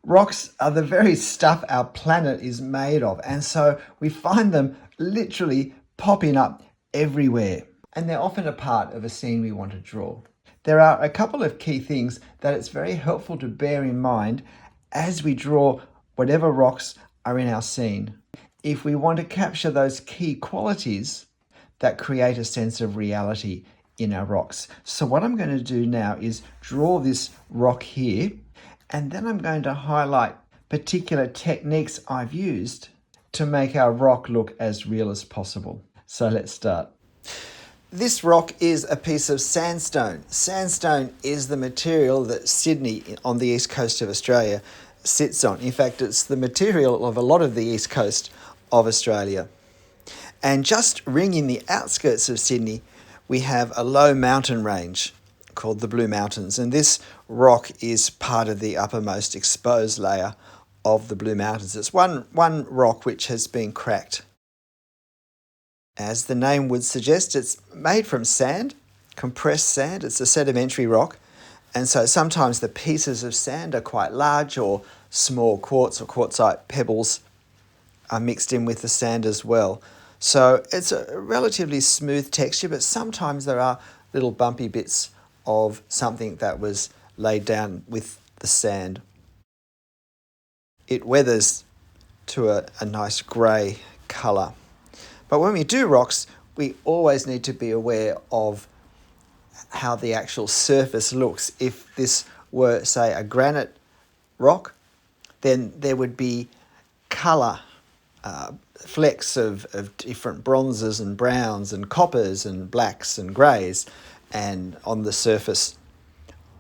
Rocks are the very stuff our planet is made of, and so we find them literally popping up everywhere. And they're often a part of a scene we want to draw. There are a couple of key things that it's very helpful to bear in mind as we draw whatever rocks are in our scene, if we want to capture those key qualities that create a sense of reality in our rocks. So what I'm going to do now is draw this rock here, and then I'm going to highlight particular techniques I've used to make our rock look as real as possible. So let's start. This rock is a piece of sandstone. Sandstone is the material that Sydney on the east coast of Australia sits on. In fact, it's the material of a lot of the east coast of Australia. And just ringing the outskirts of Sydney, we have a low mountain range called the Blue Mountains. And this rock is part of the uppermost exposed layer of the Blue Mountains. It's one rock which has been cracked. As the name would suggest, it's made from sand, compressed sand. It's a sedimentary rock. And so sometimes the pieces of sand are quite large, or small quartz or quartzite pebbles are mixed in with the sand as well. So it's a relatively smooth texture, but sometimes there are little bumpy bits of something that was laid down with the sand. It weathers to a nice grey colour. But when we do rocks, we always need to be aware of how the actual surface looks. If this were, say, a granite rock, then there would be colour, flecks of different bronzes and browns and coppers and blacks and greys and on the surface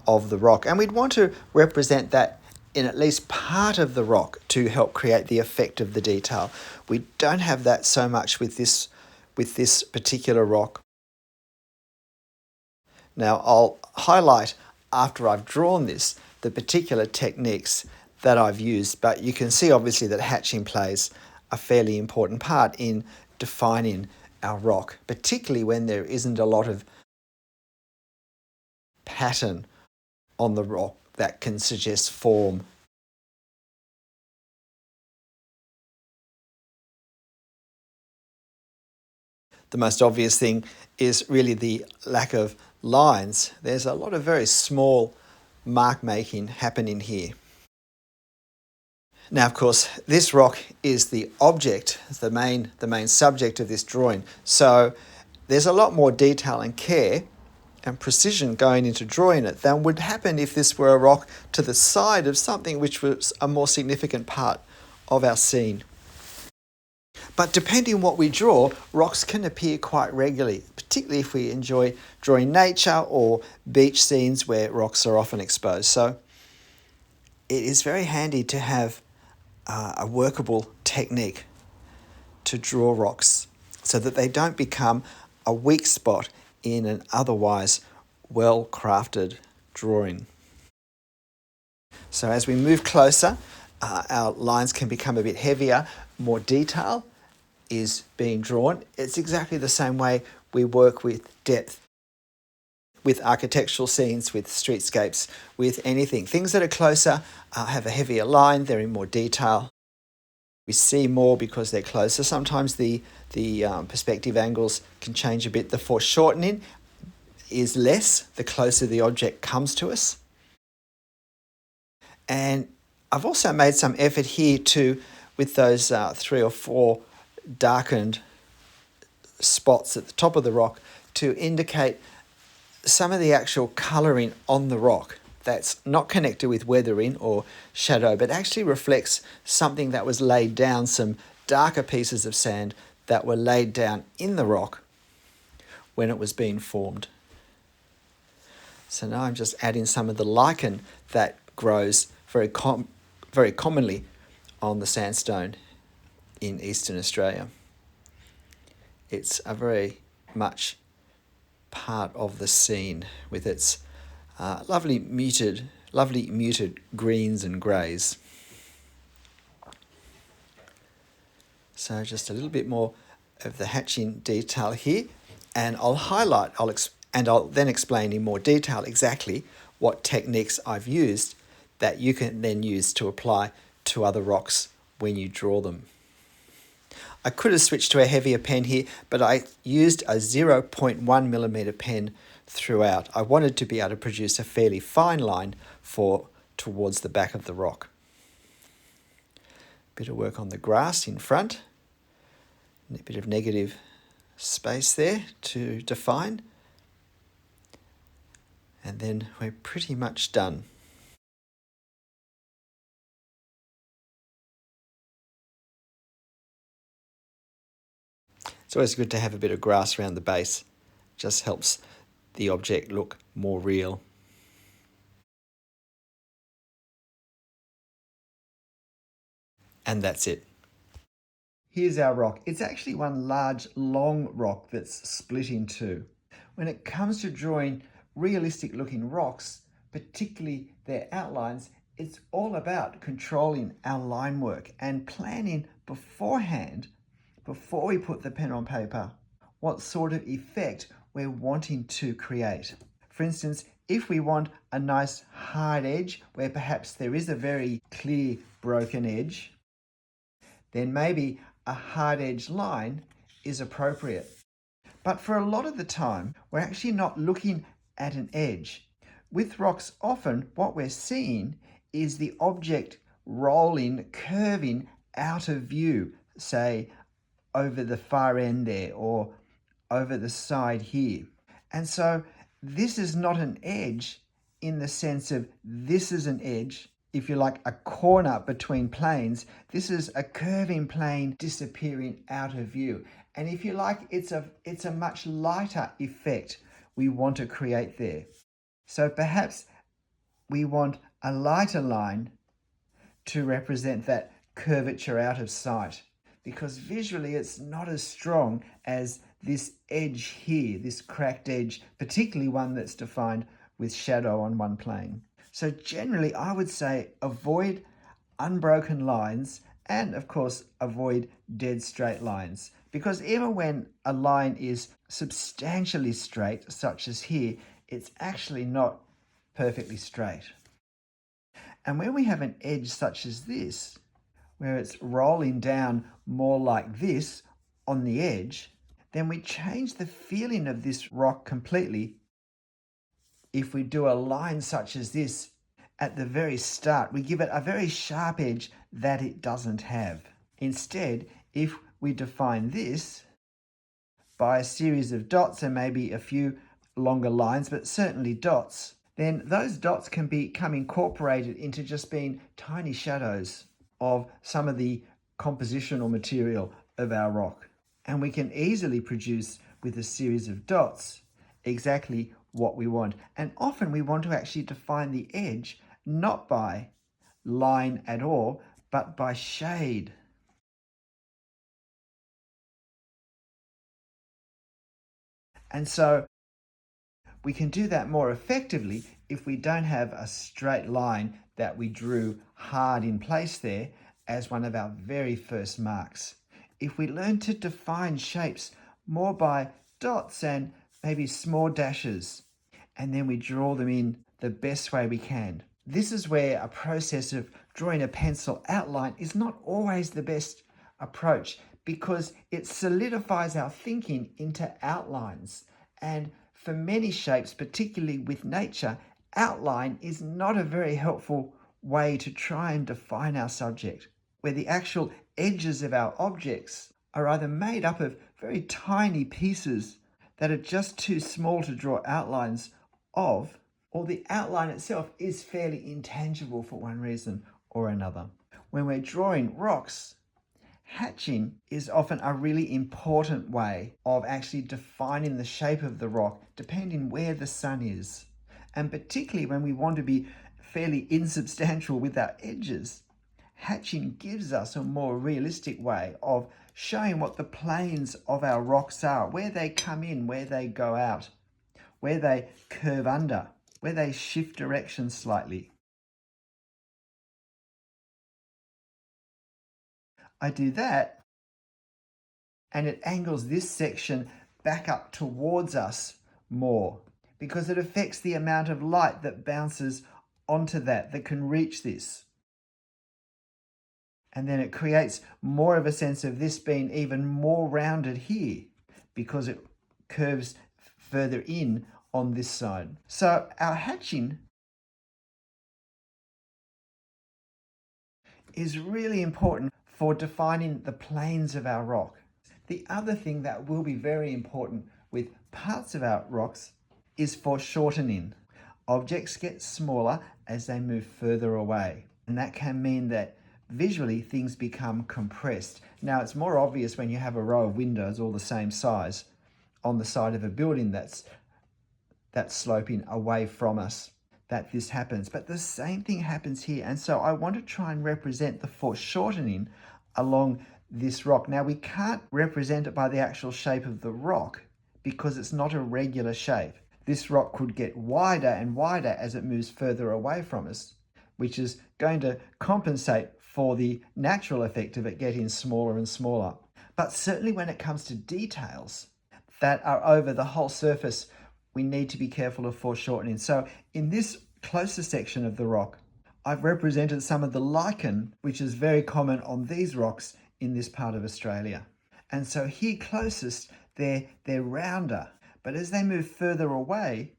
of the rock. And we'd want to represent that in at least part of the rock to help create the effect of the detail. We don't have that so much with this particular rock. Now I'll highlight, after I've drawn this, the particular techniques that I've used, but you can see obviously that hatching plays a fairly important part in defining our rock, particularly when there isn't a lot of pattern on the rock that can suggest form. The most obvious thing is really the lack of lines. There's a lot of very small mark making happening here. Now, of course, this rock is the object, the main subject of this drawing. So there's a lot more detail and care and precision going into drawing it than would happen if this were a rock to the side of something which was a more significant part of our scene. But depending on what we draw, rocks can appear quite regularly, particularly if we enjoy drawing nature or beach scenes where rocks are often exposed. So it is very handy to have a workable technique to draw rocks so that they don't become a weak spot in an otherwise well-crafted drawing. So as we move closer, our lines can become a bit heavier, more detail is being drawn. It's exactly the same way we work with depth, with architectural scenes, with streetscapes, with anything. Things that are closer have a heavier line, they're in more detail. We see more because they're closer. Sometimes the perspective angles can change a bit. The foreshortening is less the closer the object comes to us. And I've also made some effort here with those 3 or 4 darkened spots at the top of the rock to indicate some of the actual colouring on the rock that's not connected with weathering or shadow, but actually reflects something that was laid down, some darker pieces of sand that were laid down in the rock when it was being formed. So now I'm just adding some of the lichen that grows very commonly on the sandstone in Eastern Australia. It's a very much part of the scene with its lovely muted greens and greys. So just a little bit more of the hatching detail here, and I'll highlight, I'll then explain in more detail exactly what techniques I've used that you can then use to apply to other rocks when you draw them. I could have switched to a heavier pen here, but I used a 0.1 millimeter pen throughout. I wanted to be able to produce a fairly fine line towards the back of the rock. Bit of work on the grass in front, and a bit of negative space there to define. And then we're pretty much done. It's always good to have a bit of grass around the base. Just helps the object look more real. And that's it. Here's our rock. It's actually one large, long rock that's split in two. When it comes to drawing realistic looking rocks, particularly their outlines, it's all about controlling our line work and planning beforehand, before we put the pen on paper, what sort of effect we're wanting to create. For instance, if we want a nice hard edge where perhaps there is a very clear broken edge, then maybe a hard edge line is appropriate. But for a lot of the time, we're actually not looking at an edge. With rocks, often what we're seeing is the object rolling, curving out of view, say over the far end there or over the side here. And so this is not an edge in the sense of this is an edge, if you like, a corner between planes. This is a curving plane disappearing out of view. And if you like, it's a much lighter effect we want to create there. So perhaps we want a lighter line to represent that curvature out of sight, because visually it's not as strong as this edge here, this cracked edge, particularly one that's defined with shadow on one plane. So generally, I would say avoid unbroken lines and, of course, avoid dead straight lines. Because even when a line is substantially straight, such as here, it's actually not perfectly straight. And when we have an edge such as this, where it's rolling down more like this on the edge, then we change the feeling of this rock completely. If we do a line such as this at the very start, we give it a very sharp edge that it doesn't have. Instead, if we define this by a series of dots and maybe a few longer lines, but certainly dots, then those dots can become incorporated into just being tiny shadows of some of the compositional material of our rock. And we can easily produce with a series of dots exactly what we want. And often we want to actually define the edge not by line at all, but by shade. And so we can do that more effectively if we don't have a straight line that we drew hard in place there as one of our very first marks. If we learn to define shapes more by dots and maybe small dashes, and then we draw them in the best way we can. This is where a process of drawing a pencil outline is not always the best approach, because it solidifies our thinking into outlines. And for many shapes, particularly with nature, outline is not a very helpful way to try and define our subject, where the actual edges of our objects are either made up of very tiny pieces that are just too small to draw outlines of, or the outline itself is fairly intangible for one reason or another. When we're drawing rocks, hatching is often a really important way of actually defining the shape of the rock depending where the sun is. And particularly when we want to be fairly insubstantial with our edges, hatching gives us a more realistic way of showing what the planes of our rocks are, where they come in, where they go out, where they curve under, where they shift direction slightly. I do that, and it angles this section back up towards us more, because it affects the amount of light that bounces onto that can reach this. And then it creates more of a sense of this being even more rounded here because it curves further in on this side. So our hatching is really important for defining the planes of our rock. The other thing that will be very important with parts of our rocks is foreshortening. Objects get smaller as they move further away, and that can mean that visually things become compressed. Now it's more obvious when you have a row of windows all the same size on the side of a building that's sloping away from us that this happens, but the same thing happens here. And so I want to try and represent the foreshortening along this rock. Now we can't represent it by the actual shape of the rock because it's not a regular shape. This rock could get wider and wider as it moves further away from us, which is going to compensate for the natural effect of it getting smaller and smaller. But certainly when it comes to details that are over the whole surface, we need to be careful of foreshortening. So in this closer section of the rock, I've represented some of the lichen, which is very common on these rocks in this part of Australia. And so here closest, they're rounder. But as they move further away,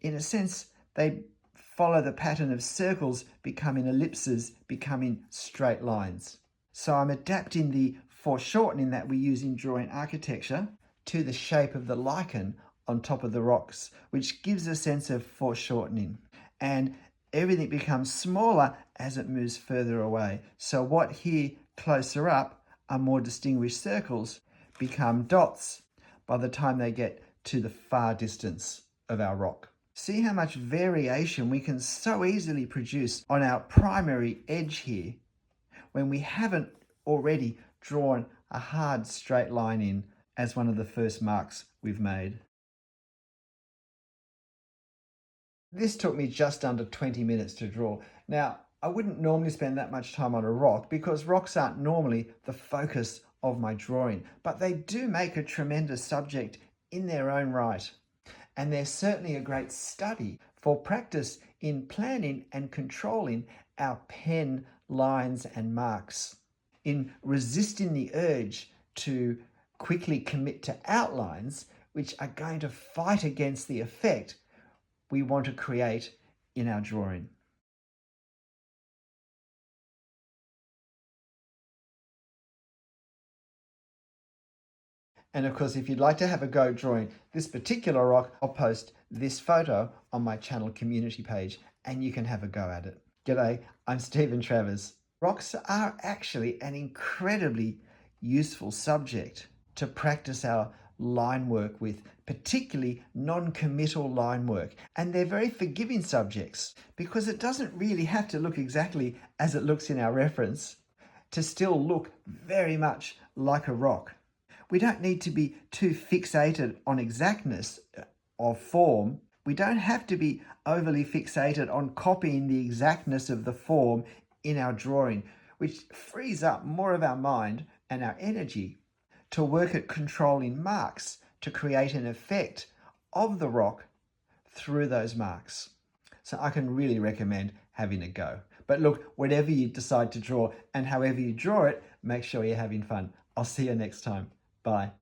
in a sense, they follow the pattern of circles becoming ellipses, becoming straight lines. So I'm adapting the foreshortening that we use in drawing architecture to the shape of the lichen on top of the rocks, which gives a sense of foreshortening. And everything becomes smaller as it moves further away. So what here closer up are more distinguished circles become dots by the time they get to the far distance of our rock. See how much variation we can so easily produce on our primary edge here when we haven't already drawn a hard straight line in as one of the first marks we've made. This took me just under 20 minutes to draw. Now, I wouldn't normally spend that much time on a rock because rocks aren't normally the focus of my drawing, but they do make a tremendous subject in their own right. And they're certainly a great study for practice in planning and controlling our pen lines and marks, in resisting the urge to quickly commit to outlines which are going to fight against the effect we want to create in our drawing. And of course, if you'd like to have a go drawing this particular rock, I'll post this photo on my channel community page and you can have a go at it. G'day, I'm Stephen Travers. Rocks are actually an incredibly useful subject to practice our line work with, particularly non-committal line work. And they're very forgiving subjects because it doesn't really have to look exactly as it looks in our reference to still look very much like a rock. We don't need to be too fixated on exactness of form. We don't have to be overly fixated on copying the exactness of the form in our drawing, which frees up more of our mind and our energy to work at controlling marks to create an effect of the rock through those marks. So I can really recommend having a go. But look, whatever you decide to draw and however you draw it, make sure you're having fun. I'll see you next time. Bye.